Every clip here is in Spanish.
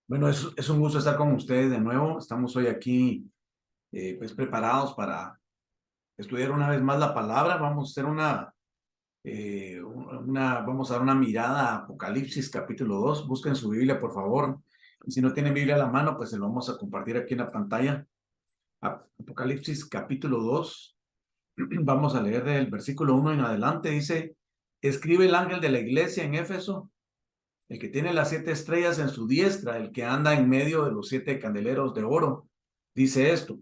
Bueno, es un gusto estar con ustedes de nuevo. Estamos hoy aquí pues preparados para estudiar una vez más la palabra. Vamos a hacer vamos a dar una mirada a Apocalipsis capítulo 2. Busquen su Biblia, por favor. Y si no tienen Biblia a la mano, pues se lo vamos a compartir aquí en la pantalla. Apocalipsis capítulo 2. Vamos a leer del versículo 1 en adelante. Dice: escribe el ángel de la iglesia en Éfeso, el que tiene las 7 estrellas en su diestra, el que anda en medio de los 7 candeleros de oro, dice esto: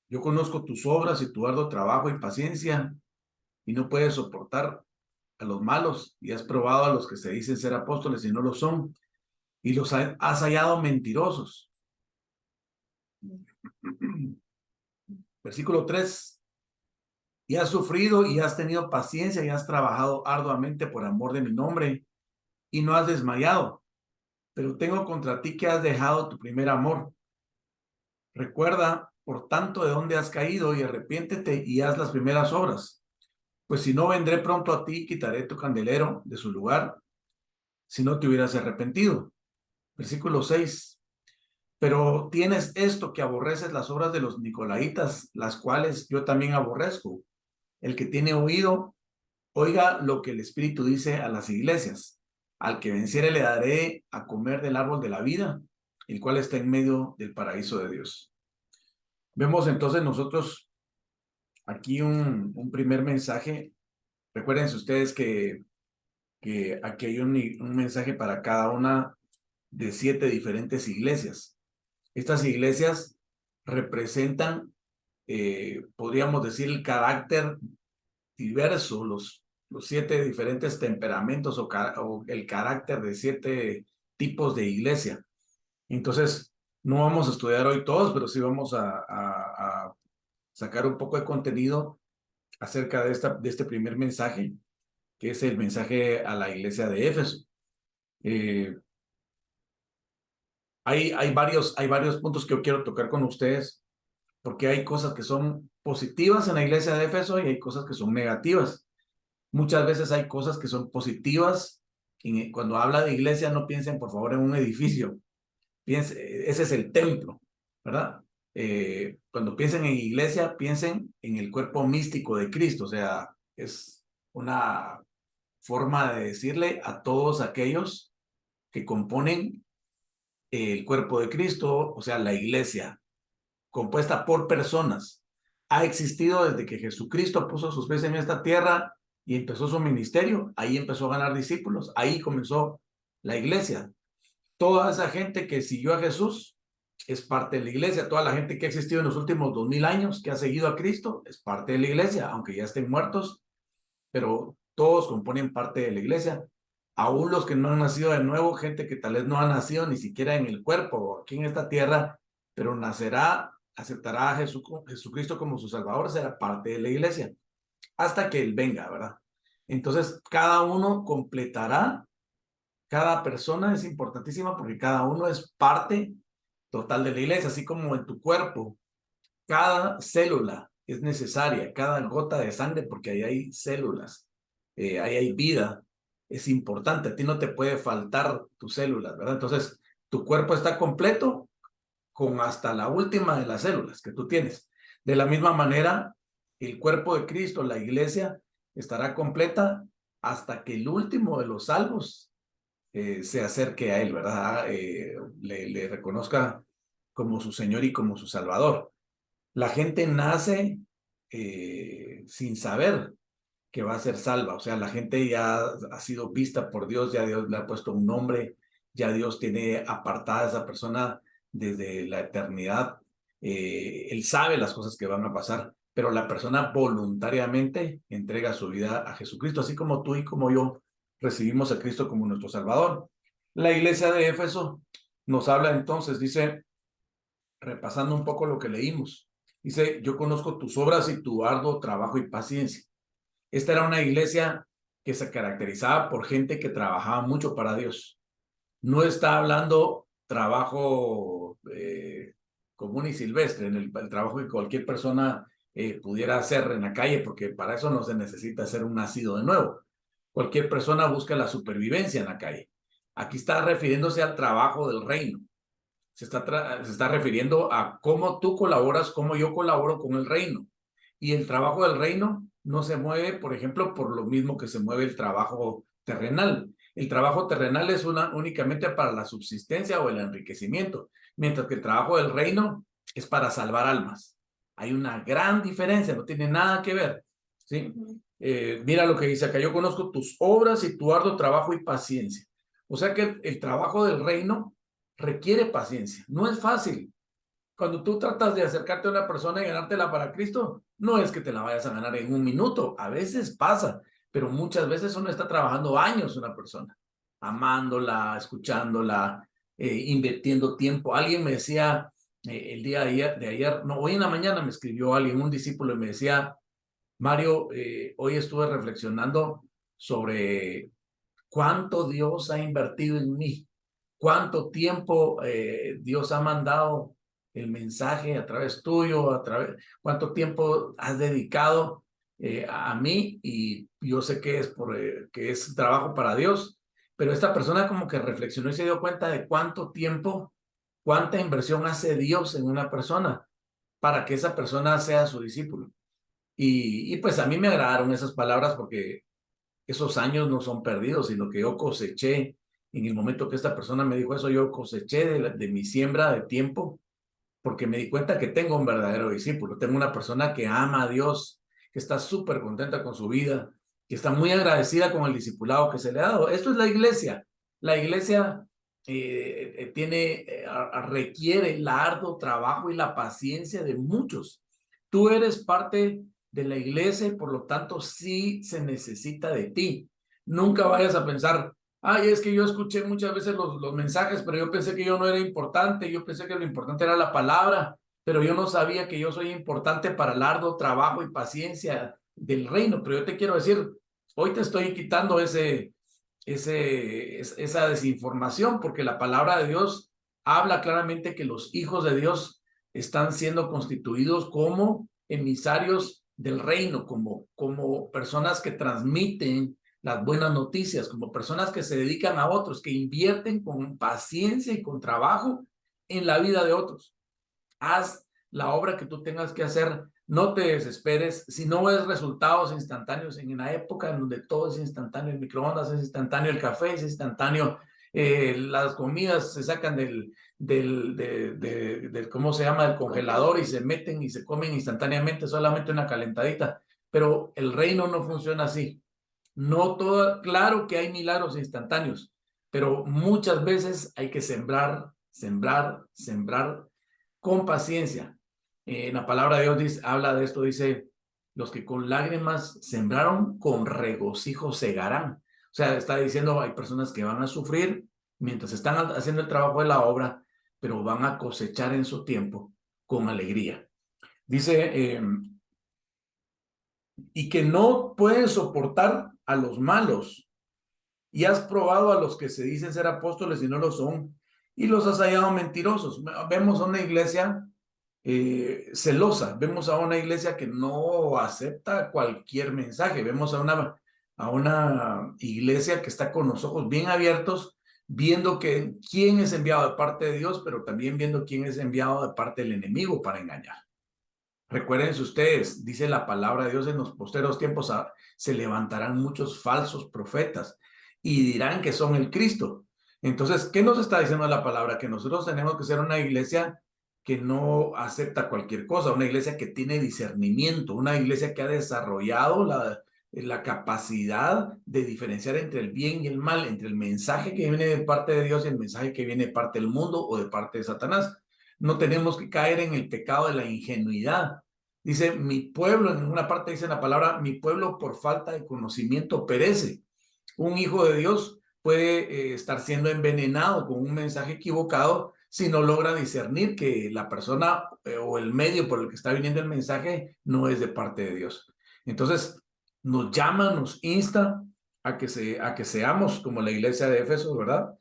yo conozco tus obras y tu arduo trabajo y paciencia, y no puedes soportar a los malos, y has probado a los que se dicen ser apóstoles y no lo son, y los has hallado mentirosos. Versículo 3: y has sufrido y has tenido paciencia y has trabajado arduamente por amor de mi nombre, y no has desmayado. Pero tengo contra ti que has dejado tu primer amor. Recuerda, por tanto, de dónde has caído y arrepiéntete y haz las primeras obras. Pues si no, vendré pronto a ti y quitaré tu candelero de su lugar, si no te hubieras arrepentido. Versículo 6. Pero tienes esto, que aborreces las obras de los nicolaítas, las cuales yo también aborrezco. El que tiene oído, oiga lo que el Espíritu dice a las iglesias. Al que venciere le daré a comer del árbol de la vida, el cual está en medio del paraíso de Dios. Vemos entonces nosotros aquí un primer mensaje. Recuérdense ustedes que aquí hay un mensaje para cada una de 7 diferentes iglesias. Estas iglesias representan, podríamos decir, el carácter diverso, los 7 diferentes temperamentos o el carácter de 7 tipos de iglesia. Entonces, no vamos a estudiar hoy todos, pero sí vamos a sacar un poco de contenido acerca de este primer mensaje, que es el mensaje a la iglesia de Éfeso. Eh, hay varios puntos que yo quiero tocar con ustedes, porque hay cosas que son positivas en la iglesia de Éfeso y hay cosas que son negativas. Muchas veces hay cosas que son positivas. Cuando habla de iglesia, no piensen, por favor, en un edificio. Ese es el templo, ¿verdad? Cuando piensen en iglesia, piensen en el cuerpo místico de Cristo. O sea, es una forma de decirle a todos aquellos que componen el cuerpo de Cristo, o sea, la iglesia, compuesta por personas. Ha existido desde que Jesucristo puso sus pies en esta tierra y empezó su ministerio. Ahí empezó a ganar discípulos, ahí comenzó la iglesia. Toda esa gente que siguió a Jesús es parte de la iglesia. Toda la gente que ha existido en los últimos 2000 años, que ha seguido a Cristo, es parte de la iglesia, aunque ya estén muertos, pero todos componen parte de la iglesia. Aún los que no han nacido de nuevo, gente que tal vez no ha nacido ni siquiera en el cuerpo o aquí en esta tierra, pero nacerá, aceptará a Jesucristo como su Salvador, será parte de la iglesia, hasta que Él venga, ¿verdad? Entonces, cada uno completará. Cada persona es importantísima porque cada uno es parte total de la iglesia, así como en tu cuerpo. Cada célula es necesaria, cada gota de sangre, porque ahí hay células, ahí hay vida, es importante. A ti no te puede faltar tus células, ¿verdad? Entonces, tu cuerpo está completo con hasta la última de las células que tú tienes. De la misma manera, el cuerpo de Cristo, la iglesia, estará completa hasta que el último de los salvos se acerque a Él, ¿verdad? Le reconozca como su Señor y como su Salvador. La gente nace sin saber que va a ser salva. O sea, la gente ya ha sido vista por Dios, ya Dios le ha puesto un nombre, ya Dios tiene apartada a esa persona desde la eternidad. Él sabe las cosas que van a pasar, pero la persona voluntariamente entrega su vida a Jesucristo, así como tú y como yo recibimos a Cristo como nuestro Salvador. La iglesia de Éfeso nos habla entonces, dice, repasando un poco lo que leímos, dice: yo conozco tus obras y tu arduo trabajo y paciencia. Esta era una iglesia que se caracterizaba por gente que trabajaba mucho para Dios. No está hablando trabajo común y silvestre, en el trabajo que cualquier persona pudiera hacer en la calle, porque para eso no se necesita ser un nacido de nuevo. Cualquier persona busca la supervivencia en la calle. Aquí está refiriéndose al trabajo del reino. Se está refiriendo a cómo tú colaboras, cómo yo colaboro con el reino. Y el trabajo del reino no se mueve, por ejemplo, por lo mismo que se mueve el trabajo terrenal. El trabajo terrenal es únicamente para la subsistencia o el enriquecimiento, mientras que el trabajo del reino es para salvar almas. Hay una gran diferencia, no tiene nada que ver, ¿sí? Mira lo que dice acá: yo conozco tus obras y tu arduo trabajo y paciencia. O sea que el trabajo del reino requiere paciencia, no es fácil. Cuando tú tratas de acercarte a una persona y ganártela para Cristo, no es que te la vayas a ganar en un minuto, a veces pasa, pero muchas veces uno está trabajando años una persona, amándola, escuchándola, invirtiendo tiempo. Alguien me decía el día de ayer, no, hoy en la mañana me escribió alguien, un discípulo, y me decía: Mario, hoy estuve reflexionando sobre cuánto Dios ha invertido en mí, cuánto tiempo Dios ha mandado el mensaje a través tuyo, cuánto tiempo has dedicado a mí, y yo sé que que es trabajo para Dios, pero esta persona como que reflexionó y se dio cuenta de cuánto tiempo, cuánta inversión hace Dios en una persona para que esa persona sea su discípulo. Y pues a mí me agradaron esas palabras, porque esos años no son perdidos, sino que yo coseché en el momento que esta persona me dijo eso. Yo coseché de mi siembra de tiempo, porque me di cuenta que tengo un verdadero discípulo, tengo una persona que ama a Dios, que está súper contenta con su vida, que está muy agradecida con el discipulado que se le ha dado. Esto es la iglesia. La iglesia requiere el arduo trabajo y la paciencia de muchos. Tú eres parte de la iglesia y por lo tanto sí se necesita de ti. Nunca vayas a pensar: ay, es que yo escuché muchas veces los mensajes, pero yo pensé que yo no era importante, yo pensé que lo importante era la palabra, pero yo no sabía que yo soy importante para el arduo trabajo y paciencia del reino. Pero yo te quiero decir, hoy te estoy quitando esa desinformación, porque la palabra de Dios habla claramente que los hijos de Dios están siendo constituidos como emisarios del reino, como personas que transmiten las buenas noticias, como personas que se dedican a otros, que invierten con paciencia y con trabajo en la vida de otros. Haz la obra que tú tengas que hacer, no te desesperes. Si no ves resultados instantáneos en una época en donde todo es instantáneo, el microondas es instantáneo, el café es instantáneo, las comidas se sacan ¿cómo se llama?, del congelador, y se meten y se comen instantáneamente, solamente una calentadita. Pero el reino no funciona así. No todo, claro que hay milagros instantáneos, pero muchas veces hay que sembrar, sembrar, sembrar con paciencia. En la palabra de Dios habla de esto, dice: los que con lágrimas sembraron, con regocijo segarán. O sea, está diciendo, hay personas que van a sufrir mientras están haciendo el trabajo de la obra, pero van a cosechar en su tiempo con alegría. Dice, y que no pueden soportar a los malos, y has probado a los que se dicen ser apóstoles y no lo son, y los has hallado mentirosos. Vemos a una iglesia celosa, vemos a una iglesia que no acepta cualquier mensaje, vemos a una iglesia que está con los ojos bien abiertos, viendo quién es enviado de parte de Dios, pero también viendo quién es enviado de parte del enemigo para engañar. Recuérdense ustedes, dice la palabra de Dios: en los posteros tiempos se levantarán muchos falsos profetas y dirán que son el Cristo. Entonces, ¿qué nos está diciendo la palabra? Que nosotros tenemos que ser una iglesia que no acepta cualquier cosa, una iglesia que tiene discernimiento, una iglesia que ha desarrollado la capacidad de diferenciar entre el bien y el mal, entre el mensaje que viene de parte de Dios y el mensaje que viene de parte del mundo o de parte de Satanás. No tenemos que caer en el pecado de la ingenuidad. Dice, mi pueblo, en una parte dice la palabra, mi pueblo por falta de conocimiento perece. Un hijo de Dios puede estar siendo envenenado con un mensaje equivocado si no logra discernir que la persona o el medio por el que está viniendo el mensaje no es de parte de Dios. Entonces, nos llama, nos insta a que seamos como la iglesia de Éfeso, ¿verdad?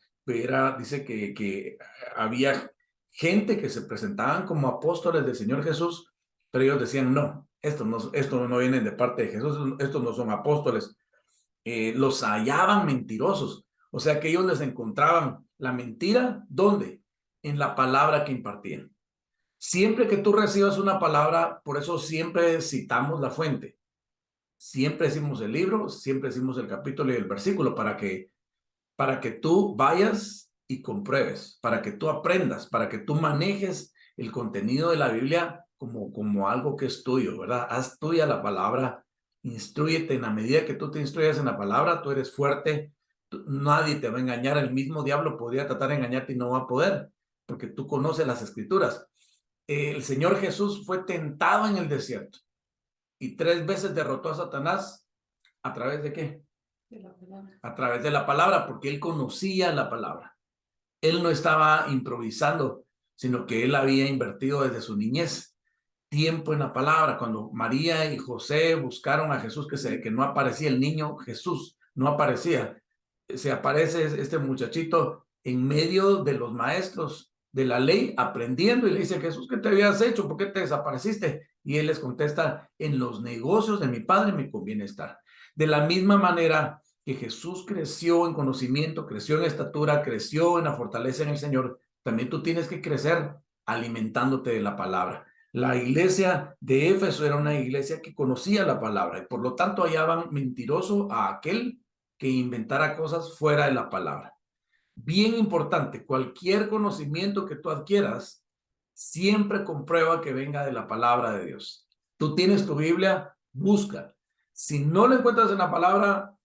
Dice que había gente que se presentaban como apóstoles del Señor Jesús, pero ellos decían: no, esto no viene de parte de Jesús, estos no son apóstoles. Los hallaban mentirosos. O sea que ellos les encontraban la mentira, ¿dónde? En la palabra que impartían. Siempre que tú recibas una palabra, por eso siempre citamos la fuente. Siempre decimos el libro, siempre decimos el capítulo y el versículo para que tú vayas y compruebes, para que tú aprendas, para que tú manejes el contenido de la Biblia como algo que es tuyo, ¿verdad? Haz tuya la palabra, instrúyete. En la medida que tú te instruyes en la palabra, tú eres fuerte, nadie te va a engañar, el mismo diablo podría tratar de engañarte y no va a poder, porque tú conoces las escrituras. El Señor Jesús fue tentado en el desierto y 3 veces derrotó a Satanás. ¿A través de qué? De la palabra. A través de la palabra, porque él conocía la palabra. Él no estaba improvisando, sino que él había invertido desde su niñez tiempo en la palabra. Cuando María y José buscaron a Jesús, que no aparecía el niño Jesús, no aparecía. Se aparece este muchachito en medio de los maestros de la ley, aprendiendo, y le dice: Jesús, ¿qué te habías hecho? ¿Por qué te desapareciste? Y él les contesta: en los negocios de mi padre me conviene estar. De la misma manera que Jesús creció en conocimiento, creció en estatura, creció en la fortaleza en el Señor, también tú tienes que crecer alimentándote de la palabra. La iglesia de Éfeso era una iglesia que conocía la palabra y por lo tanto hallaban mentiroso a aquel que inventara cosas fuera de la palabra. Bien importante, cualquier conocimiento que tú adquieras, siempre comprueba que venga de la palabra de Dios. Tú tienes tu Biblia, busca. Si no lo encuentras en la palabra,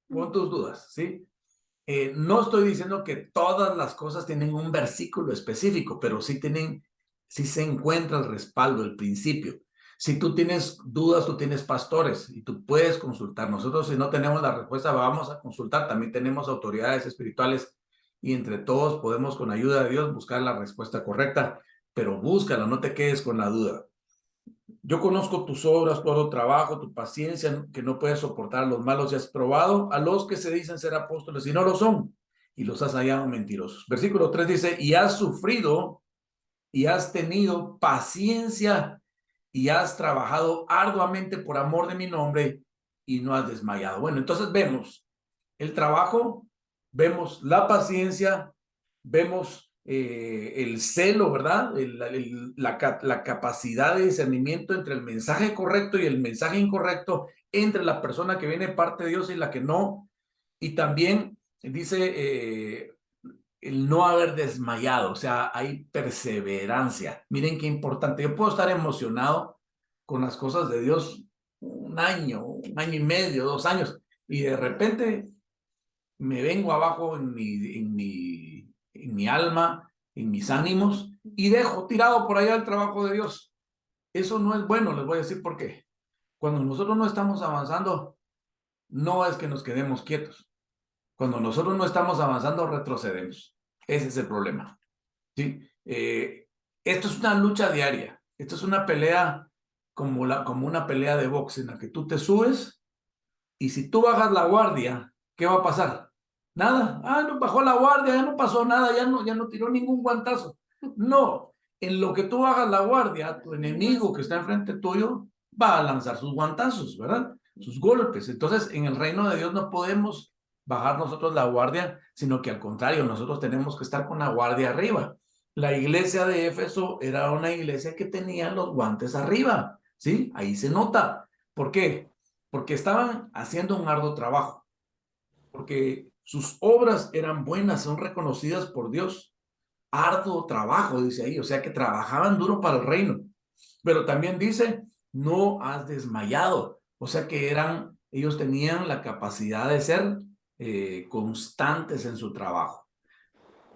pon tus dudas, ¿sí? No estoy diciendo que todas las cosas tienen un versículo específico, pero sí se encuentra el respaldo, el principio. Si tú tienes dudas, tú tienes pastores y tú puedes consultar. Nosotros, si no tenemos la respuesta, vamos a consultar. También tenemos autoridades espirituales y entre todos podemos, con ayuda de Dios, buscar la respuesta correcta, pero búscala, no te quedes con la duda. Yo conozco tus obras, tu trabajo, tu paciencia, que no puedes soportar a los malos, y has probado a los que se dicen ser apóstoles y no lo son, y los has hallado mentirosos. Versículo 3 dice: y has sufrido y has tenido paciencia y has trabajado arduamente por amor de mi nombre y no has desmayado. Bueno, entonces vemos el trabajo, vemos la paciencia, vemos el celo, ¿verdad? La capacidad de discernimiento entre el mensaje correcto y el mensaje incorrecto, entre la persona que viene de parte de Dios y la que no. Y también dice el no haber desmayado, o sea, hay perseverancia. Miren qué importante. Yo puedo estar emocionado con las cosas de Dios un año y medio, 2 años, y de repente me vengo abajo en mi alma, en mis ánimos, y dejo tirado por allá el trabajo de Dios. Eso no es bueno, les voy a decir por qué. Cuando nosotros no estamos avanzando, no es que nos quedemos quietos. Cuando nosotros no estamos avanzando, retrocedemos. Ese es el problema. ¿Sí? Esto es una lucha diaria. Esto es una pelea como una pelea de box en la que tú te subes y si tú bajas la guardia, ¿qué va a pasar? Nada. No bajó la guardia, ya no pasó nada, ya no tiró ningún guantazo. No, en lo que tú bajas la guardia, tu enemigo que está enfrente tuyo va a lanzar sus guantazos, ¿verdad? Sus golpes. Entonces, en el reino de Dios no podemos bajar nosotros la guardia, sino que al contrario, nosotros tenemos que estar con la guardia arriba. La iglesia de Éfeso era una iglesia que tenía los guantes arriba, ¿sí? Ahí se nota. ¿Por qué? Porque estaban haciendo un arduo trabajo, porque sus obras eran buenas, son reconocidas por Dios. Arduo trabajo, dice ahí, o sea que trabajaban duro para el reino. Pero también dice: no has desmayado, o sea que ellos tenían la capacidad de ser constantes en su trabajo.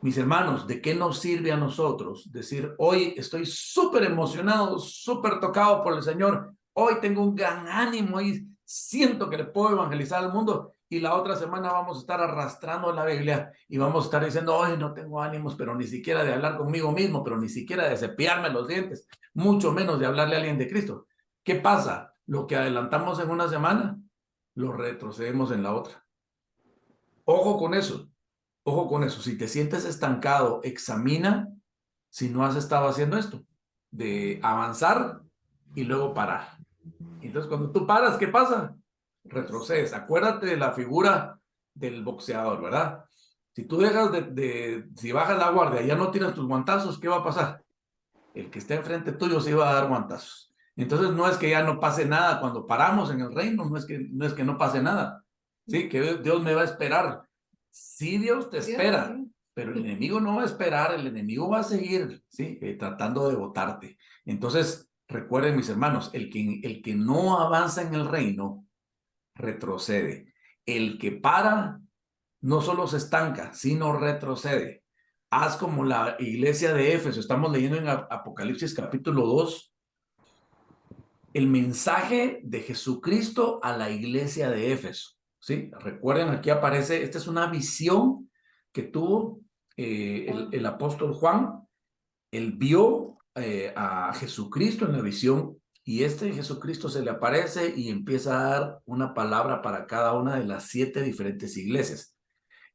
Mis hermanos, ¿de qué nos sirve a nosotros decir: hoy estoy súper emocionado, súper tocado por el Señor, hoy tengo un gran ánimo y siento que le puedo evangelizar al mundo, y la otra semana vamos a estar arrastrando la Biblia y vamos a estar diciendo: hoy no tengo ánimos, pero ni siquiera de hablar conmigo mismo, pero ni siquiera de cepillarme los dientes, mucho menos de hablarle a alguien de Cristo? ¿Qué pasa? Lo que adelantamos en una semana, lo retrocedemos en la otra. Ojo con eso. Ojo con eso, si te sientes estancado, examina si no has estado haciendo esto, de avanzar y luego parar. Entonces, cuando tú paras, ¿qué pasa? Retrocedes. Acuérdate de la figura del boxeador, ¿verdad? Si tú dejas si bajas la guardia, ya no tiras tus guantazos, ¿qué va a pasar? El que esté enfrente tuyo se iba a dar guantazos. Entonces no es que ya no pase nada cuando paramos en el reino, no es que no pase nada. Sí, que Dios me va a esperar. Sí, Dios te espera, pero el enemigo no va a esperar, el enemigo va a seguir, ¿sí? Tratando de botarte. Entonces, recuerden, mis hermanos, el que no avanza en el reino, retrocede. El que para, no solo se estanca, sino retrocede. Haz como la iglesia de Éfeso. Estamos leyendo en Apocalipsis capítulo 2 el mensaje de Jesucristo a la iglesia de Éfeso. ¿Sí? Recuerden, aquí aparece, esta es una visión que tuvo el apóstol Juan. Él vio a Jesucristo en la visión y Jesucristo se le aparece y empieza a dar una palabra para cada una de las 7 diferentes iglesias.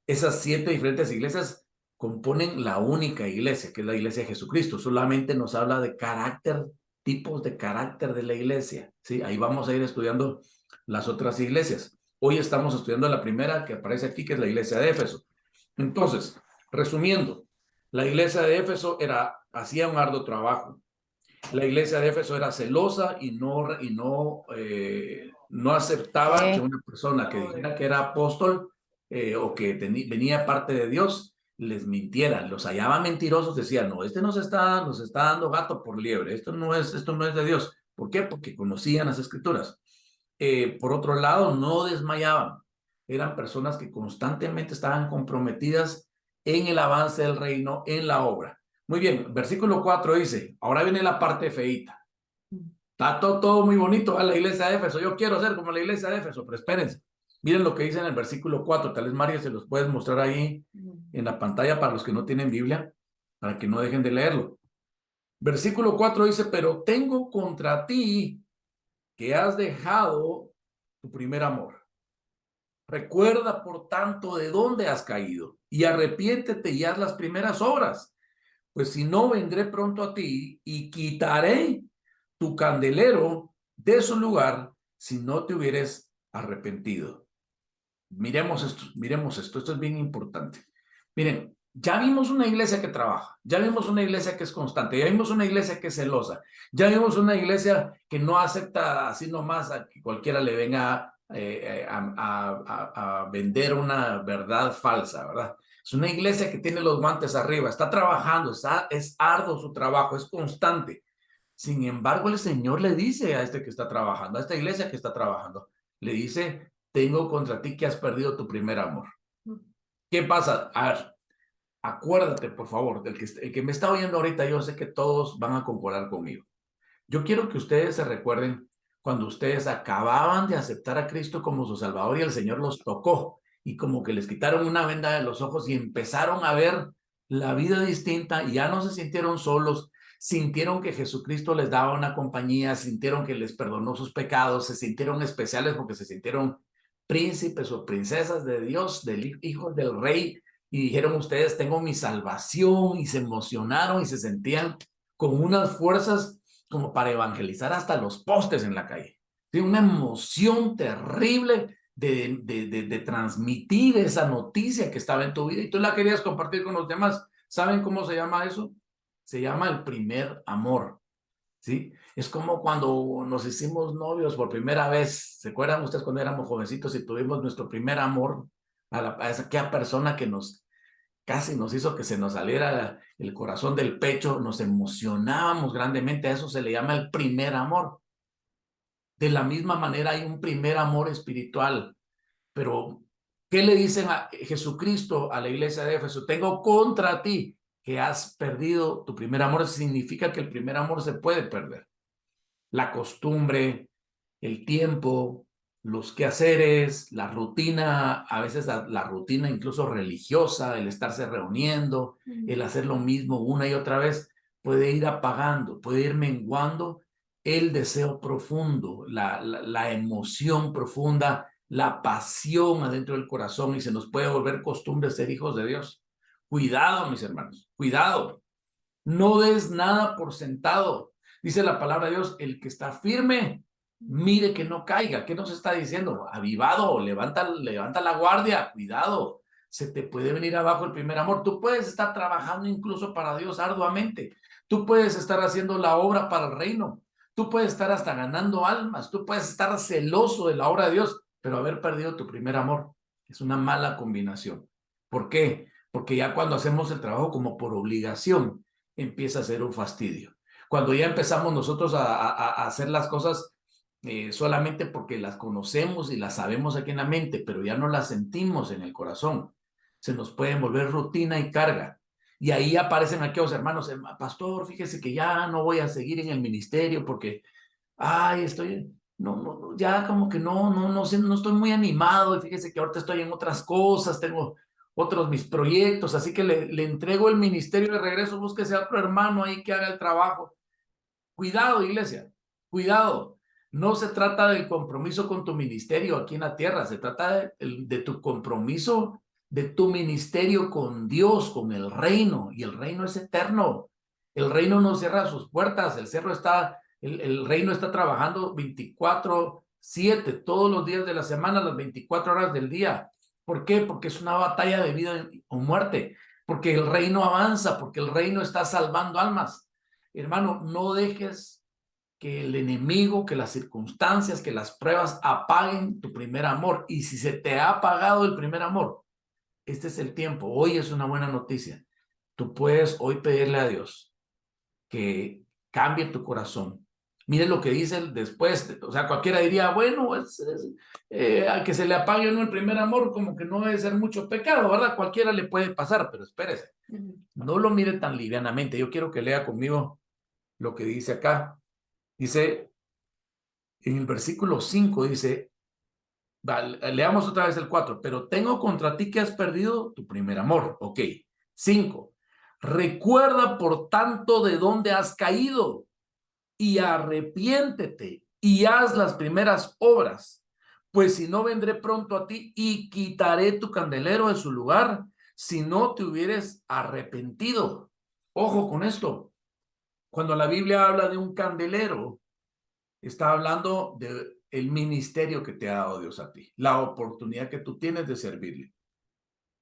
Esas 7 diferentes iglesias componen la única iglesia, que es la iglesia de Jesucristo. Solamente nos habla de carácter, tipos de carácter de la iglesia, ¿sí? Ahí vamos a ir estudiando las otras iglesias. Hoy estamos estudiando la primera que aparece aquí, que es la iglesia de Éfeso. Entonces, resumiendo, la iglesia de Éfeso hacía un arduo trabajo. La iglesia de Éfeso era celosa y no aceptaba que una persona que dijera que era apóstol o que venía parte de Dios les mintiera. Los hallaban mentirosos, decían, no, este nos está dando gato por liebre, esto no es de Dios. ¿Por qué? Porque conocían las escrituras. Por otro lado, no desmayaban. Eran personas que constantemente estaban comprometidas en el avance del reino, en la obra. Muy bien, versículo 4 dice, ahora viene la parte feíta. Está todo muy bonito a la iglesia de Éfeso. Yo quiero ser como la iglesia de Éfeso, pero espérense. Miren lo que dice en el versículo 4. Tal vez María se los puedes mostrar ahí en la pantalla para los que no tienen Biblia, para que no dejen de leerlo. Versículo 4 dice, pero tengo contra ti que has dejado tu primer amor. Recuerda, por tanto, de dónde has caído y arrepiéntete y haz las primeras obras. Pues si no, vendré pronto a ti y quitaré tu candelero de su lugar si no te hubieres arrepentido. Miremos esto es bien importante. Miren, ya vimos una iglesia que trabaja, ya vimos una iglesia que es constante, ya vimos una iglesia que es celosa, ya vimos una iglesia que no acepta así nomás a que cualquiera le venga a vender una verdad falsa, ¿verdad? Es una iglesia que tiene los guantes arriba, está trabajando, es arduo su trabajo, es constante. Sin embargo, el Señor le dice a este que está trabajando, a esta iglesia que está trabajando, le dice, tengo contra ti que has perdido tu primer amor. ¿Qué pasa? A ver, acuérdate, por favor, el que me está oyendo ahorita, yo sé que todos van a concordar conmigo. Yo quiero que ustedes se recuerden cuando ustedes acababan de aceptar a Cristo como su Salvador y el Señor los tocó y como que les quitaron una venda de los ojos y empezaron a ver la vida distinta y ya no se sintieron solos, sintieron que Jesucristo les daba una compañía, sintieron que les perdonó sus pecados, se sintieron especiales porque se sintieron príncipes o princesas de Dios, hijos del rey, y dijeron ustedes, tengo mi salvación, y se emocionaron y se sentían con unas fuerzas como para evangelizar hasta los postes en la calle. ¿Sí? Una emoción terrible de transmitir esa noticia que estaba en tu vida y tú la querías compartir con los demás. ¿Saben cómo se llama eso? Se llama el primer amor. ¿Sí? Es como cuando nos hicimos novios por primera vez. ¿Se acuerdan ustedes cuando éramos jovencitos y tuvimos nuestro primer amor a aquella persona que casi nos hizo que se nos saliera el corazón del pecho, nos emocionábamos grandemente, a eso se le llama el primer amor. De la misma manera hay un primer amor espiritual, pero ¿qué le dicen a Jesucristo a la iglesia de Éfeso? Tengo contra ti que has perdido tu primer amor. Significa que el primer amor se puede perder. La costumbre, el tiempo, los quehaceres, la rutina, a veces la rutina incluso religiosa, el estarse reuniendo, el hacer lo mismo una y otra vez, puede ir apagando, puede ir menguando el deseo profundo, la emoción profunda, la pasión adentro del corazón y se nos puede volver costumbre ser hijos de Dios. Cuidado, mis hermanos, cuidado. No des nada por sentado. Dice la palabra de Dios, el que está firme, mire que no caiga. ¿Qué nos está diciendo? Avivado, levanta la guardia, cuidado. se te puede venir abajo el primer amor. Tú puedes estar trabajando incluso para Dios arduamente. Tú puedes estar haciendo la obra para el reino. Tú puedes estar hasta ganando almas. Tú puedes estar celoso de la obra de Dios, pero haber perdido tu primer amor es una mala combinación. ¿Por qué? Porque ya cuando hacemos el trabajo como por obligación, empieza a ser un fastidio. Cuando ya empezamos nosotros a hacer las cosas solamente porque las conocemos y las sabemos aquí en la mente, pero ya no las sentimos en el corazón, se nos puede volver rutina y carga. Y ahí aparecen aquellos hermanos, pastor, fíjese que ya no voy a seguir en el ministerio porque, ay, ya como que no estoy muy animado y fíjese que ahorita estoy en otras cosas, tengo otros mis proyectos, así que le entrego el ministerio de regreso, búsquese a otro hermano ahí que haga el trabajo. Cuidado, iglesia, cuidado. No se trata del compromiso con tu ministerio aquí en la tierra, se trata de tu compromiso, de tu ministerio con Dios, con el reino, y el reino es eterno. El reino no cierra sus puertas, el reino está trabajando 24/7, todos los días de la semana, las 24 horas del día. ¿Por qué? Porque es una batalla de vida o muerte, porque el reino avanza, porque el reino está salvando almas. Hermano, no dejes que el enemigo, que las circunstancias, que las pruebas apaguen tu primer amor. Y si se te ha apagado el primer amor, este es el tiempo. Hoy es una buena noticia. Tú puedes hoy pedirle a Dios que cambie tu corazón. Mire lo que dice el después. O sea, cualquiera diría, bueno, a que se le apague no el primer amor, como que no debe ser mucho pecado, ¿verdad? Cualquiera le puede pasar, pero espérese. No lo mire tan livianamente. Yo quiero que lea conmigo lo que dice acá. Dice, en el versículo 5 dice, leamos otra vez el 4, pero tengo contra ti que has perdido tu primer amor. Ok. 5, recuerda por tanto de dónde has caído y arrepiéntete y haz las primeras obras, pues si no vendré pronto a ti y quitaré tu candelero de su lugar si no te hubieres arrepentido. Ojo con esto. Cuando la Biblia habla de un candelero, está hablando del ministerio que te ha dado Dios a ti, la oportunidad que tú tienes de servirle.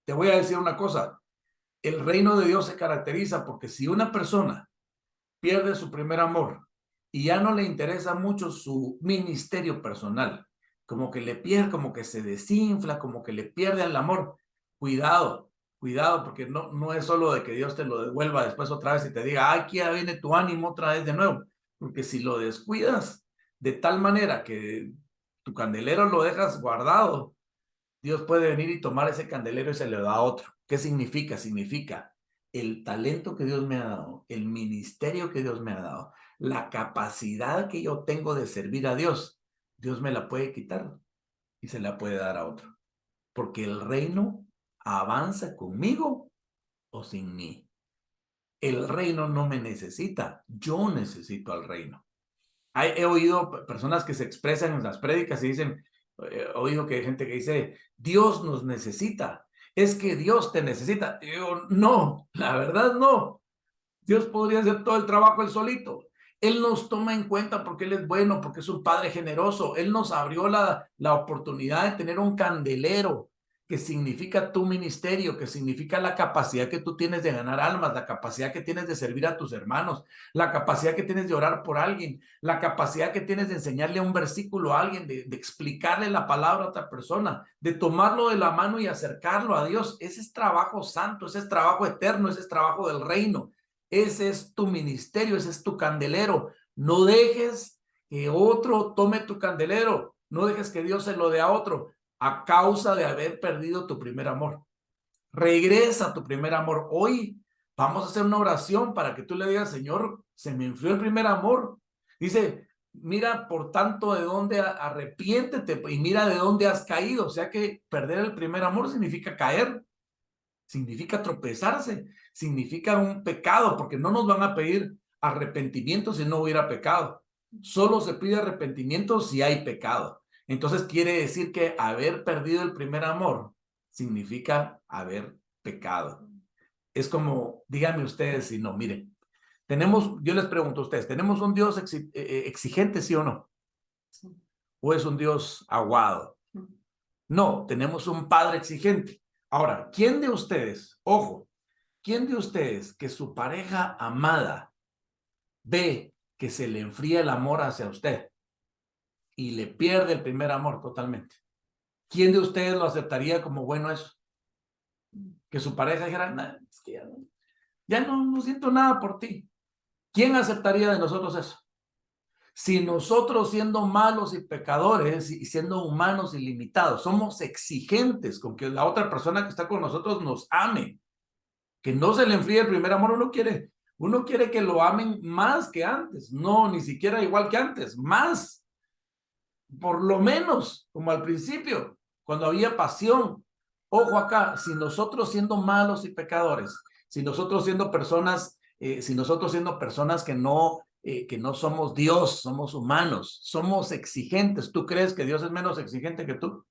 Te voy a decir una cosa, el reino de Dios se caracteriza porque si una persona pierde su primer amor y ya no le interesa mucho su ministerio personal, como que le pierde, como que se desinfla, como que le pierde el amor, cuidado, cuidado, porque no es solo de que Dios te lo devuelva después otra vez y te diga, aquí ya viene tu ánimo otra vez de nuevo, porque si lo descuidas de tal manera que tu candelero lo dejas guardado, Dios puede venir y tomar ese candelero y se le da a otro. ¿Qué significa? Significa el talento que Dios me ha dado, el ministerio que Dios me ha dado, la capacidad que yo tengo de servir a Dios, Dios me la puede quitar y se la puede dar a otro. Porque el reino avanza conmigo o sin mí. El reino no me necesita, yo necesito al reino. He oído personas que se expresan en las prédicas y dicen, he oído que hay gente que dice, Dios nos necesita, es que Dios te necesita. Y yo, no, la verdad no. Dios podría hacer todo el trabajo él solito. Él nos toma en cuenta porque Él es bueno, porque es un Padre generoso. Él nos abrió la oportunidad de tener un candelero, que significa tu ministerio, que significa la capacidad que tú tienes de ganar almas, la capacidad que tienes de servir a tus hermanos, la capacidad que tienes de orar por alguien, la capacidad que tienes de enseñarle un versículo a alguien, de explicarle la palabra a otra persona, de tomarlo de la mano y acercarlo a Dios. Ese es trabajo santo, ese es trabajo eterno, ese es trabajo del reino. Ese es tu ministerio, ese es tu candelero. No dejes que otro tome tu candelero. No dejes que Dios se lo dé a otro a causa de haber perdido tu primer amor. Regresa a tu primer amor. Hoy vamos a hacer una oración para que tú le digas, Señor, se me enfrió el primer amor. Dice, mira, por tanto, de dónde arrepiéntete y mira de dónde has caído. O sea que perder el primer amor significa caer. Significa tropezarse, significa un pecado, porque no nos van a pedir arrepentimiento si no hubiera pecado. Solo se pide arrepentimiento si hay pecado. Entonces quiere decir que haber perdido el primer amor significa haber pecado. Es como, díganme ustedes si no, miren, yo les pregunto a ustedes, ¿tenemos un Dios exigente, sí o no? ¿O es un Dios aguado? No, tenemos un Padre exigente. Ahora, ¿quién de ustedes, ojo, quién de ustedes que su pareja amada ve que se le enfría el amor hacia usted y le pierde el primer amor totalmente? ¿Quién de ustedes lo aceptaría como bueno eso? Que su pareja dijera, nah, es que ya no siento nada por ti. ¿Quién aceptaría de nosotros eso? Si nosotros, siendo malos y pecadores y siendo humanos y limitados, somos exigentes con que la otra persona que está con nosotros nos ame, que no se le enfríe el primer amor, uno quiere que lo amen más que antes, no, ni siquiera igual que antes, más, por lo menos, como al principio, cuando había pasión. Ojo acá, si nosotros siendo malos y pecadores, si nosotros siendo personas que no somos Dios, somos humanos, somos exigentes. ¿Tú crees que Dios es menos exigente que tú?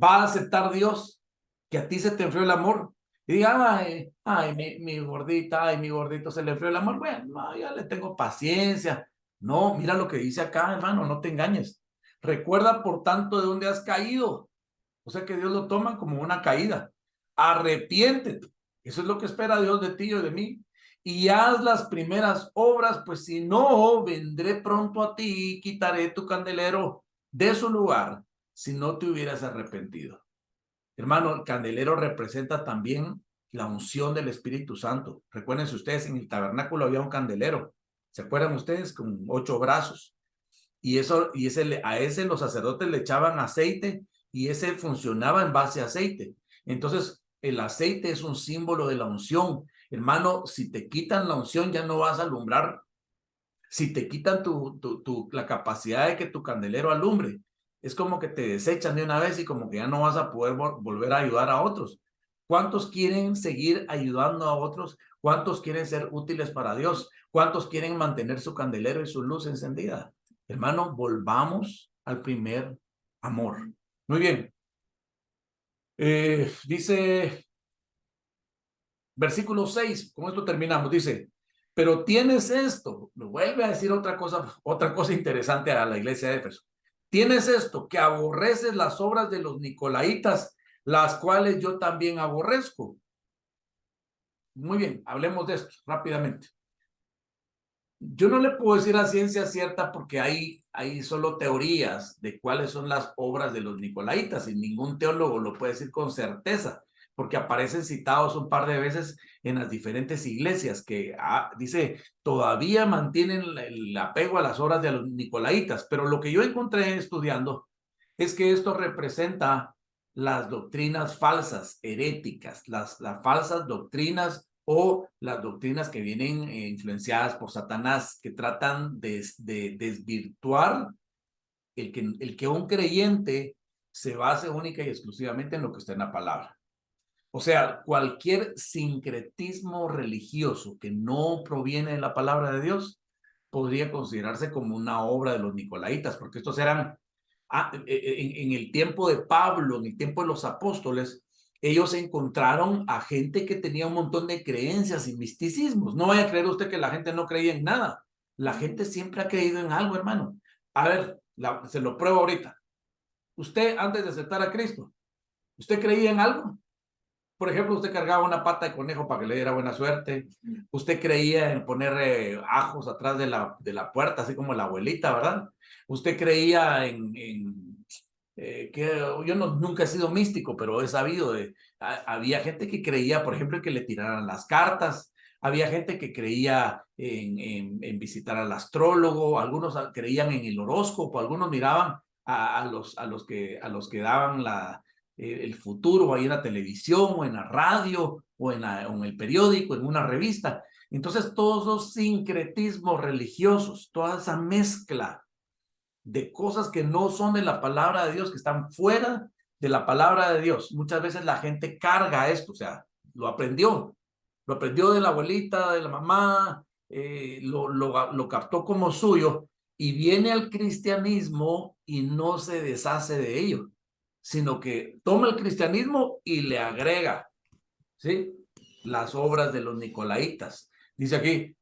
¿Va a aceptar Dios que a ti se te enfrió el amor? Y diga, mi gordita, mi gordito se le enfrió el amor. Bueno, no, ya le tengo paciencia. No, mira lo que dice acá, hermano, no te engañes. Recuerda, por tanto, de dónde has caído. O sea que Dios lo toma como una caída. Arrepiéntete. Eso es lo que espera Dios de ti y de mí. Y haz las primeras obras, pues si no, vendré pronto a ti y quitaré tu candelero de su lugar si no te hubieras arrepentido. Hermano, el candelero representa también la unción del Espíritu Santo. Recuérdense ustedes, en el tabernáculo había un candelero. ¿Se acuerdan ustedes? Con 8 brazos. Y a ese los sacerdotes le echaban aceite y ese funcionaba en base a aceite. Entonces, el aceite es un símbolo de la unción. Hermano, si te quitan la unción, ya no vas a alumbrar. Si te quitan la capacidad de que tu candelero alumbre, es como que te desechan de una vez y como que ya no vas a poder volver a ayudar a otros. ¿Cuántos quieren seguir ayudando a otros? ¿Cuántos quieren ser útiles para Dios? ¿Cuántos quieren mantener su candelero y su luz encendida? Hermano, volvamos al primer amor. Muy bien. Dice versículo 6, con esto terminamos, dice, pero tienes esto, lo vuelve a decir otra cosa interesante a la iglesia de Éfeso. Tienes esto, que aborreces las obras de los nicolaítas, las cuales yo también aborrezco. Muy bien, hablemos de esto rápidamente. Yo no le puedo decir a ciencia cierta porque hay solo teorías de cuáles son las obras de los nicolaítas y ningún teólogo lo puede decir con certeza porque aparecen citados un par de veces en las diferentes iglesias que dice todavía mantienen el apego a las obras de los nicolaítas, pero lo que yo encontré estudiando es que esto representa las doctrinas falsas, heréticas, las falsas doctrinas o las doctrinas que vienen influenciadas por Satanás, que tratan de desvirtuar el que un creyente se base única y exclusivamente en lo que está en la palabra. O sea, cualquier sincretismo religioso que no proviene de la palabra de Dios podría considerarse como una obra de los nicolaítas, porque estos eran, en el tiempo de Pablo, en el tiempo de los apóstoles, ellos encontraron a gente que tenía un montón de creencias y misticismos. No vaya a creer usted que la gente no creía en nada. La gente siempre ha creído en algo, hermano. A ver, se lo pruebo ahorita. Usted, antes de aceptar a Cristo, ¿usted creía en algo? Por ejemplo, usted cargaba una pata de conejo para que le diera buena suerte. Usted creía en poner ajos atrás de la puerta, así como la abuelita, ¿verdad? Usted creía que yo nunca he sido místico, pero he sabido había gente que creía, por ejemplo, que le tiraran las cartas. Había gente que creía en visitar al astrólogo. Algunos creían en el horóscopo. Algunos miraban a los que daban el futuro ahí en la televisión o en la radio o en el periódico, en una revista. Entonces, todos los sincretismos religiosos, toda esa mezcla de cosas que no son de la palabra de Dios, que están fuera de la palabra de Dios. Muchas veces la gente carga esto, o sea, lo aprendió de la abuelita, de la mamá, lo captó como suyo y viene al cristianismo y no se deshace de ello, sino que toma el cristianismo y le agrega, ¿sí? Las obras de los nicolaítas. Dice aquí,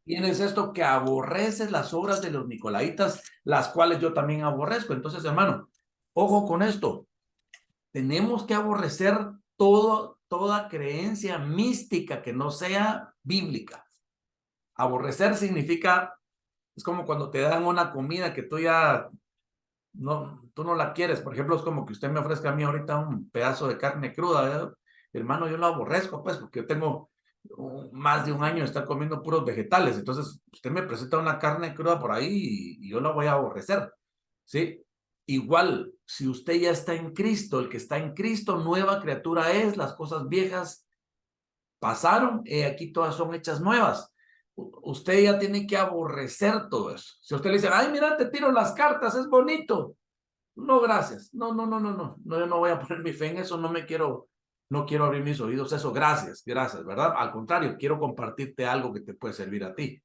tienes esto que aborreces las obras de los nicolaítas, las cuales yo también aborrezco. Entonces, hermano, ojo con esto. Tenemos que aborrecer toda creencia mística que no sea bíblica. Aborrecer significa, es como cuando te dan una comida que tú no la quieres. Por ejemplo, es como que usted me ofrezca a mí ahorita un pedazo de carne cruda, ¿verdad? Hermano, yo lo aborrezco, pues, porque yo tengo más de un año de estar comiendo puros vegetales. Entonces, usted me presenta una carne cruda por ahí y yo la voy a aborrecer, ¿sí? Igual, si usted ya está en Cristo, el que está en Cristo, nueva criatura es, las cosas viejas pasaron, aquí todas son hechas nuevas. Usted ya tiene que aborrecer todo eso. Si usted le dice, ay, mira, te tiro las cartas, es bonito. No, gracias. No, yo no voy a poner mi fe en eso, no quiero abrir mis oídos a eso. Gracias, ¿verdad? Al contrario, quiero compartirte algo que te puede servir a ti.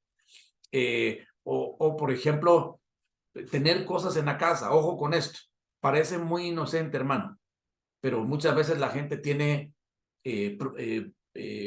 Por ejemplo, tener cosas en la casa. Ojo con esto. Parece muy inocente, hermano, pero muchas veces la gente tiene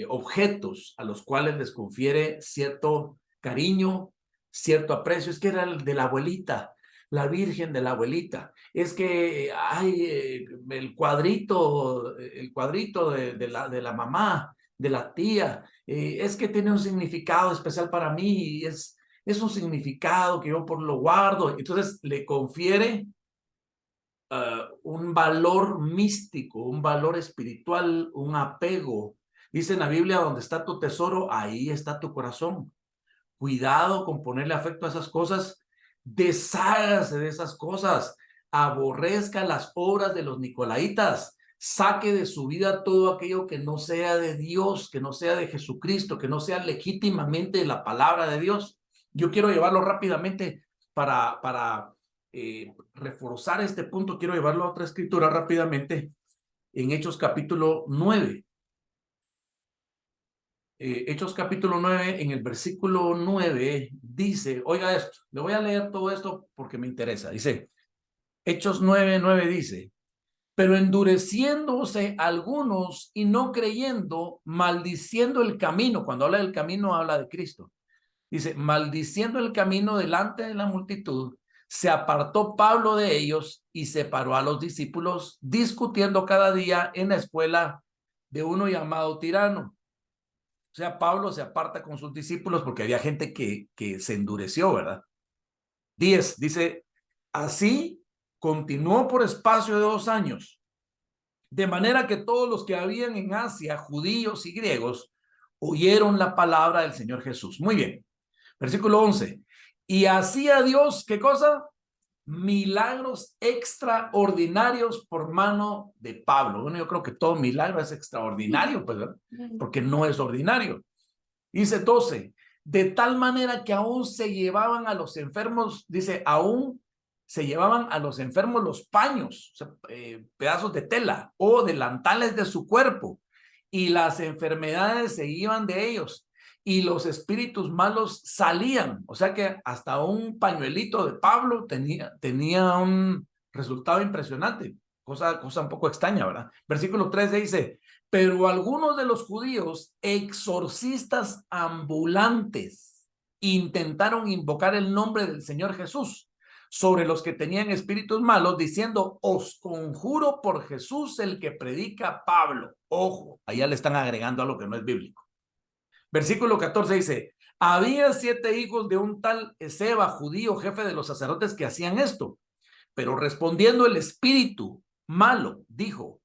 objetos a los cuales les confiere cierto cariño, cierto aprecio. Es que era el de la abuelita, la virgen de la abuelita. Es que hay el cuadrito de la mamá, de la tía. Es que tiene un significado especial para mí y es un significado que yo por lo guardo. Entonces le confiere un valor místico, un valor espiritual, un apego. Dice en la Biblia, donde está tu tesoro, ahí está tu corazón. Cuidado con ponerle afecto a esas cosas. Deshágase de esas cosas. Aborrezca las obras de los nicolaitas. Saque de su vida todo aquello que no sea de Dios, que no sea de Jesucristo, que no sea legítimamente la palabra de Dios. Yo quiero llevarlo rápidamente para reforzar este punto. Quiero llevarlo a otra escritura rápidamente en Hechos capítulo 9. Hechos capítulo 9, en el versículo 9, dice, oiga esto, le voy a leer todo esto porque me interesa. Dice, Hechos 9:9 dice, pero endureciéndose algunos y no creyendo, maldiciendo el camino. Cuando habla del camino, habla de Cristo. Dice, maldiciendo el camino delante de la multitud, se apartó Pablo de ellos y separó a los discípulos, discutiendo cada día en la escuela de uno llamado Tirano. O sea, Pablo se aparta con sus discípulos porque había gente que se endureció, ¿verdad? 10, dice, así continuó por espacio de 2 años, de manera que todos los que habían en Asia, judíos y griegos, oyeron la palabra del Señor Jesús. Muy bien. Versículo 11. Y hacía Dios, ¿qué cosa? Milagros extraordinarios por mano de Pablo. Bueno, yo creo que todo milagro es extraordinario, pues, ¿verdad? Porque no es ordinario. Dice 12, de tal manera que aún se llevaban a los enfermos, dice, aún se llevaban a los enfermos los paños, o sea, pedazos de tela o delantales de su cuerpo, y las enfermedades se iban de ellos, y los espíritus malos salían. O sea que hasta un pañuelito de Pablo tenía un resultado impresionante, cosa un poco extraña, ¿verdad? Versículo 13 dice, pero algunos de los judíos, exorcistas ambulantes, intentaron invocar el nombre del Señor Jesús sobre los que tenían espíritus malos, diciendo, os conjuro por Jesús el que predica Pablo. Ojo, allá le están agregando algo que no es bíblico. Versículo 14 dice, había 7 hijos de un tal Eseba, judío, jefe de los sacerdotes, que hacían esto. Pero respondiendo el espíritu malo, dijo,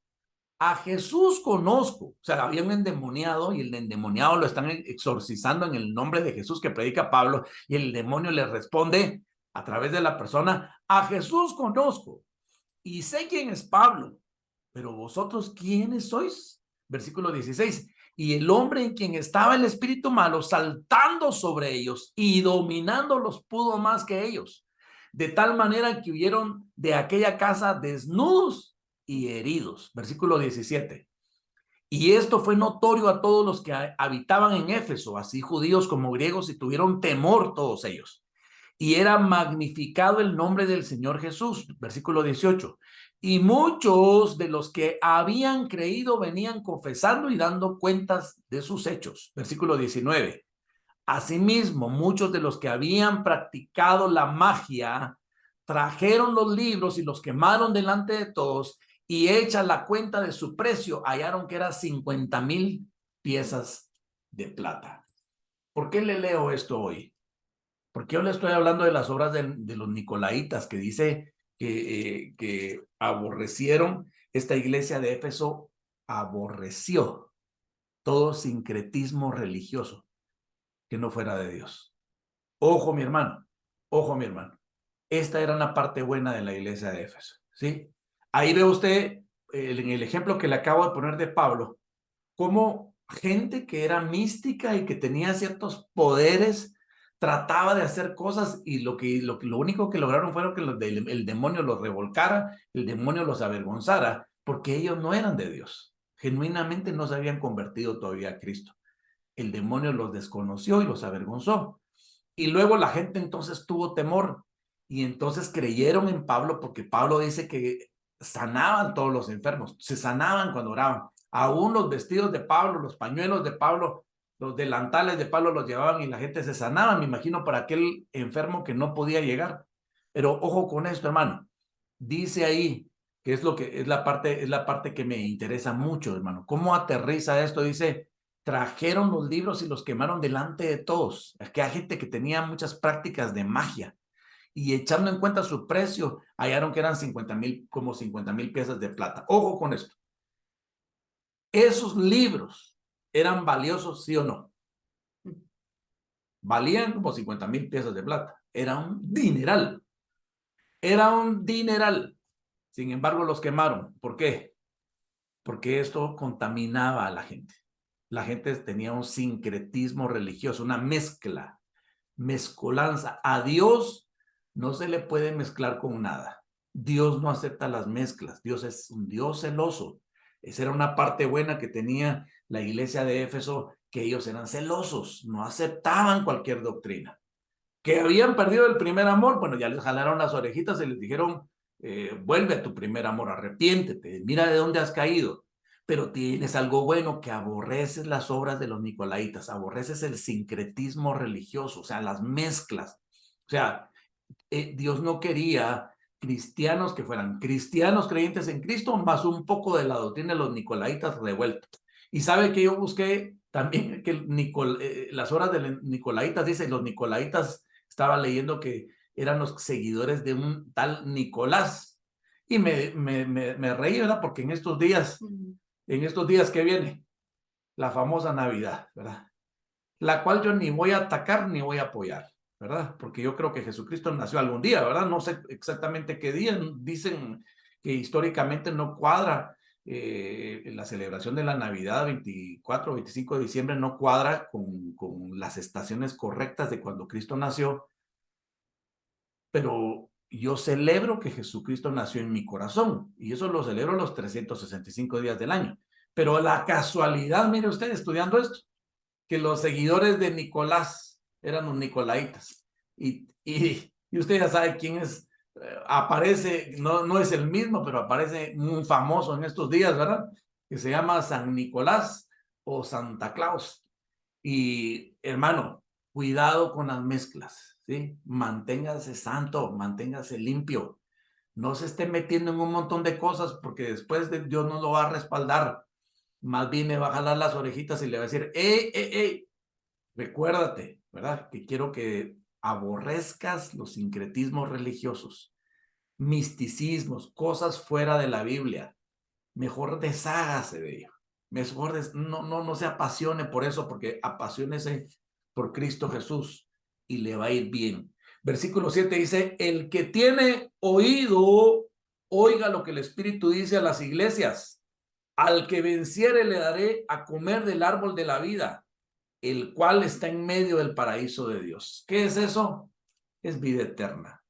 a Jesús conozco. O sea, había un endemoniado y el endemoniado lo están exorcizando en el nombre de Jesús que predica Pablo, y el demonio le responde a través de la persona, a Jesús conozco y sé quién es Pablo, pero vosotros ¿quiénes sois? Versículo 16. Y el hombre en quien estaba el espíritu malo saltando sobre ellos y dominándolos pudo más que ellos, de tal manera que huyeron de aquella casa desnudos y heridos. Versículo 17. Y esto fue notorio a todos los que habitaban en Éfeso, así judíos como griegos, y tuvieron temor todos ellos. Y era magnificado el nombre del Señor Jesús. Versículo 18. Y muchos de los que habían creído venían confesando y dando cuentas de sus hechos. Versículo 19. Asimismo, muchos de los que habían practicado la magia trajeron los libros y los quemaron delante de todos, y hecha la cuenta de su precio, hallaron que era 50,000 piezas de plata. ¿Por qué le leo esto hoy? Porque yo le estoy hablando de las obras de los Nicolaitas, que dice que aborrecieron, esta iglesia de Éfeso aborreció todo sincretismo religioso que no fuera de Dios. Ojo, mi hermano, ojo, mi hermano. Esta era una parte buena de la iglesia de Éfeso, ¿sí? Ahí ve usted, en el ejemplo que le acabo de poner de Pablo, cómo gente que era mística y que tenía ciertos poderes trataba de hacer cosas y lo único que lograron fue que el demonio los revolcara, el demonio los avergonzara, porque ellos no eran de Dios. Genuinamente no se habían convertido todavía a Cristo. El demonio los desconoció y los avergonzó. Y luego la gente entonces tuvo temor y entonces creyeron en Pablo, porque Pablo dice que sanaban todos los enfermos, se sanaban cuando oraban. Aún los vestidos de Pablo, los pañuelos de Pablo, los delantales de Pablo los llevaban y la gente se sanaba, me imagino, para aquel enfermo que no podía llegar. Pero ojo con esto, hermano. Dice ahí, que es lo que es la parte que me interesa mucho, hermano. ¿Cómo aterriza esto? Dice, trajeron los libros y los quemaron delante de todos. Es que hay gente que tenía muchas prácticas de magia y echando en cuenta su precio, hallaron que eran 50,000, como 50,000 piezas de plata. Ojo con esto. ¿Esos libros eran valiosos, sí o no? Valían como 50,000 piezas de plata. Era un dineral. Era un dineral. Sin embargo, los quemaron. ¿Por qué? Porque esto contaminaba a la gente. La gente tenía un sincretismo religioso, una mezcolanza. A Dios no se le puede mezclar con nada. Dios no acepta las mezclas. Dios es un Dios celoso. Esa era una parte buena que tenía la iglesia de Éfeso, que ellos eran celosos, no aceptaban cualquier doctrina. Que habían perdido el primer amor, bueno, ya les jalaron las orejitas y les dijeron, vuelve a tu primer amor, arrepiéntete, mira de dónde has caído. Pero tienes algo bueno, que aborreces las obras de los nicolaitas, aborreces el sincretismo religioso, o sea, las mezclas. O sea, Dios no quería cristianos que fueran cristianos creyentes en Cristo, más un poco de la doctrina de los nicolaitas revueltos. Y sabe que yo busqué también que las obras de los nicolaitas, dice, los nicolaitas, estaba leyendo que eran los seguidores de un tal Nicolás. Y me reí, ¿verdad? Porque en estos días que viene, la famosa Navidad, ¿verdad? La cual yo ni voy a atacar ni voy a apoyar, ¿verdad? Porque yo creo que Jesucristo nació algún día, ¿verdad? No sé exactamente qué día. Dicen que históricamente no cuadra la celebración de la Navidad, 24 o 25 de diciembre, no cuadra con las estaciones correctas de cuando Cristo nació, pero yo celebro que Jesucristo nació en mi corazón y eso lo celebro los 365 días del año. Pero la casualidad, mire usted, estudiando esto, que los seguidores de Nicolás eran los nicolaitas. Y usted ya sabe quién es, aparece, no es el mismo, pero aparece muy famoso en estos días, ¿verdad? Que se llama San Nicolás o Santa Claus. Y hermano, cuidado con las mezclas, ¿sí? Manténgase santo, manténgase limpio. No se esté metiendo en un montón de cosas porque después Dios no lo va a respaldar. Más bien le va a jalar las orejitas y le va a decir, recuérdate, ¿verdad? Que quiero que aborrezcas los sincretismos religiosos, misticismos, cosas fuera de la Biblia. Mejor deshágase de ello. Mejor no se apasione por eso, porque apasionese por Cristo Jesús y le va a ir bien. Versículo 7 dice, el que tiene oído, oiga lo que el Espíritu dice a las iglesias. Al que venciere le daré a comer del árbol de la vida, el cual está en medio del paraíso de Dios. ¿Qué es eso? Es vida eterna.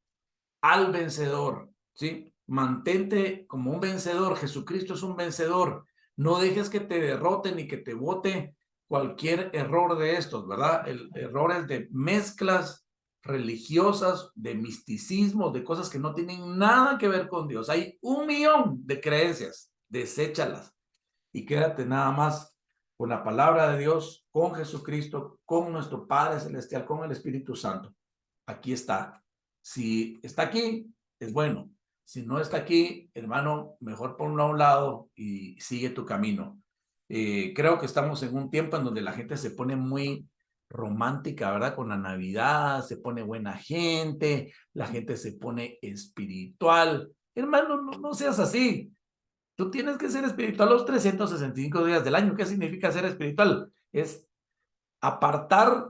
Al vencedor, ¿sí? Mantente como un vencedor. Jesucristo es un vencedor. No dejes que te derroten ni que te bote cualquier error de estos, ¿verdad? Errores de mezclas religiosas, de misticismo, de cosas que no tienen nada que ver con Dios. Hay 1,000,000 de creencias. Deséchalas y quédate nada más con la palabra de Dios, con Jesucristo, con nuestro Padre Celestial, con el Espíritu Santo. Aquí está. Si está aquí, es bueno. Si no está aquí, hermano, mejor ponlo a un lado y sigue tu camino. Creo que estamos en un tiempo en donde la gente se pone muy romántica, ¿verdad? Con la Navidad, se pone buena gente, la gente se pone espiritual. Hermano, no seas así. Tú tienes que ser espiritual los 365 días del año. ¿Qué significa ser espiritual? Es apartar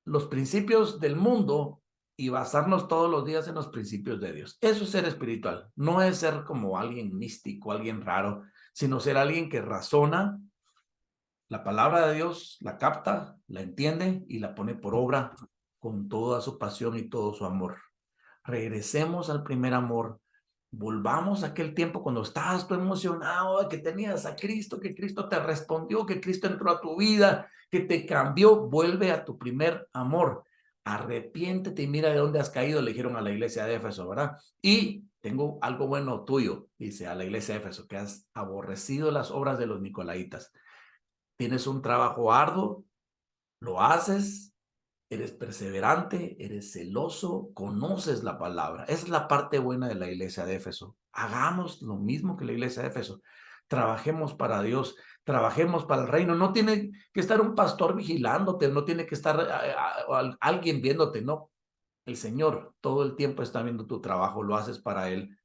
los principios del mundo y basarnos todos los días en los principios de Dios. Eso es ser espiritual. No es ser como alguien místico, alguien raro, sino ser alguien que razona la palabra de Dios, la capta, la entiende y la pone por obra con toda su pasión y todo su amor. Regresemos al primer amor. Volvamos a aquel tiempo cuando estabas tú emocionado, que tenías a Cristo, que Cristo te respondió, que Cristo entró a tu vida, que te cambió. Vuelve a tu primer amor. Arrepiéntete y mira de dónde has caído, le dijeron a la iglesia de Éfeso, ¿verdad? Y tengo algo bueno tuyo, dice a la iglesia de Éfeso, que has aborrecido las obras de los nicolaitas. Tienes un trabajo arduo, lo haces, eres perseverante, eres celoso, conoces la palabra. Esa es la parte buena de la iglesia de Éfeso. Hagamos lo mismo que la iglesia de Éfeso. Trabajemos para Dios, trabajemos para el reino. No tiene que estar un pastor vigilándote, no tiene que estar alguien viéndote, no. El Señor todo el tiempo está viendo tu trabajo, lo haces para Él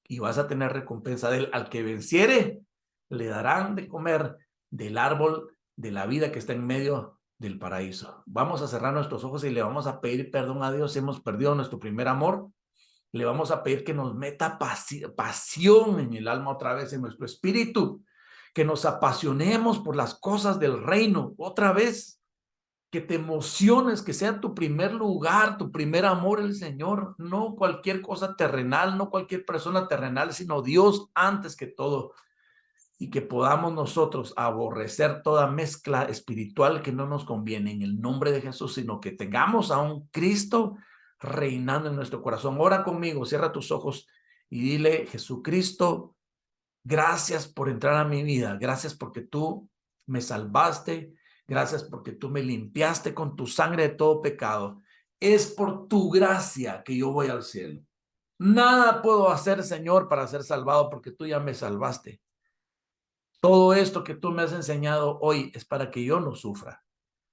y vas a tener recompensa de Él. Al que venciere, le darán de comer del árbol de la vida que está en medio del paraíso. Vamos a cerrar nuestros ojos y le vamos a pedir perdón a Dios si hemos perdido nuestro primer amor. Le vamos a pedir que nos meta pasión en el alma otra vez, en nuestro espíritu, que nos apasionemos por las cosas del reino otra vez, que te emociones, que sea tu primer lugar, tu primer amor el Señor, no cualquier cosa terrenal, no cualquier persona terrenal, sino Dios antes que todo. Y que podamos nosotros aborrecer toda mezcla espiritual que no nos conviene en el nombre de Jesús, sino que tengamos a un Cristo reinando en nuestro corazón. Ora conmigo, cierra tus ojos y dile: Jesucristo, gracias por entrar a mi vida, gracias porque tú me salvaste, gracias porque tú me limpiaste con tu sangre de todo pecado. Es por tu gracia que yo voy al cielo. Nada puedo hacer, Señor, para ser salvado porque tú ya me salvaste. Todo esto que tú me has enseñado hoy es para que yo no sufra,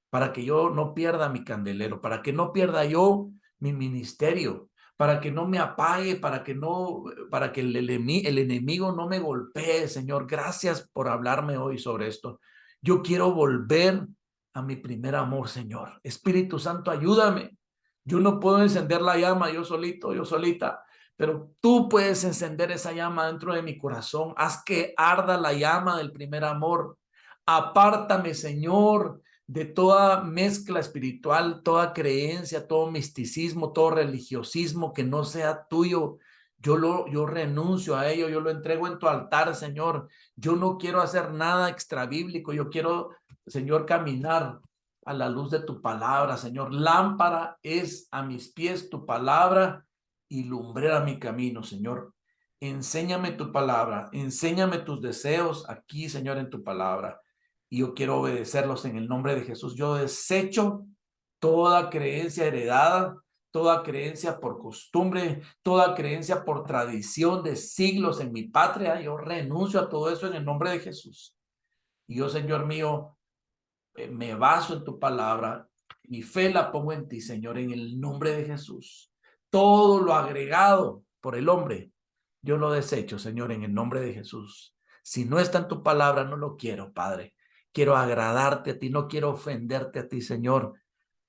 para que yo no pierda mi candelero, para que no pierda yo mi ministerio, para que no me apague, para que el enemigo no me golpee, Señor. Gracias por hablarme hoy sobre esto. Yo quiero volver a mi primer amor, Señor. Espíritu Santo, ayúdame. Yo no puedo encender la llama yo solito, yo solita, pero tú puedes encender esa llama dentro de mi corazón. Haz que arda la llama del primer amor. Apártame, Señor, de toda mezcla espiritual, toda creencia, todo misticismo, todo religiosismo que no sea tuyo. Yo renuncio a ello, yo lo entrego en tu altar, Señor. Yo no quiero hacer nada extrabíblico, yo quiero, Señor, caminar a la luz de tu palabra, Señor. Lámpara es a mis pies tu palabra y lumbrera mi camino, Señor. Enséñame tu palabra, enséñame tus deseos aquí, Señor, en tu palabra. Y yo quiero obedecerlos en el nombre de Jesús. Yo desecho toda creencia heredada, toda creencia por costumbre, toda creencia por tradición de siglos en mi patria. Yo renuncio a todo eso en el nombre de Jesús. Y yo, Señor mío, me baso en tu palabra. Mi fe la pongo en ti, Señor, en el nombre de Jesús. Todo lo agregado por el hombre, yo lo desecho, Señor, en el nombre de Jesús. Si no está en tu palabra, no lo quiero, Padre. Quiero agradarte a ti, no quiero ofenderte a ti, Señor.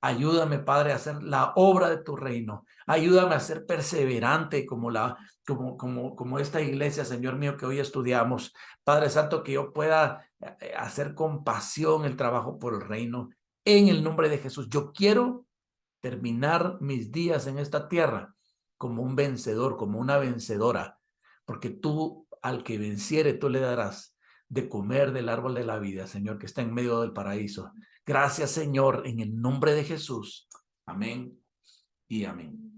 Ayúdame, Padre, a hacer la obra de tu reino. Ayúdame a ser perseverante como esta iglesia, Señor mío, que hoy estudiamos. Padre Santo, que yo pueda hacer con pasión el trabajo por el reino. En el nombre de Jesús, yo quiero terminar mis días en esta tierra como un vencedor, como una vencedora, porque tú al que venciere, tú le darás de comer del árbol de la vida, Señor, que está en medio del paraíso. Gracias, Señor, en el nombre de Jesús. Amén y amén.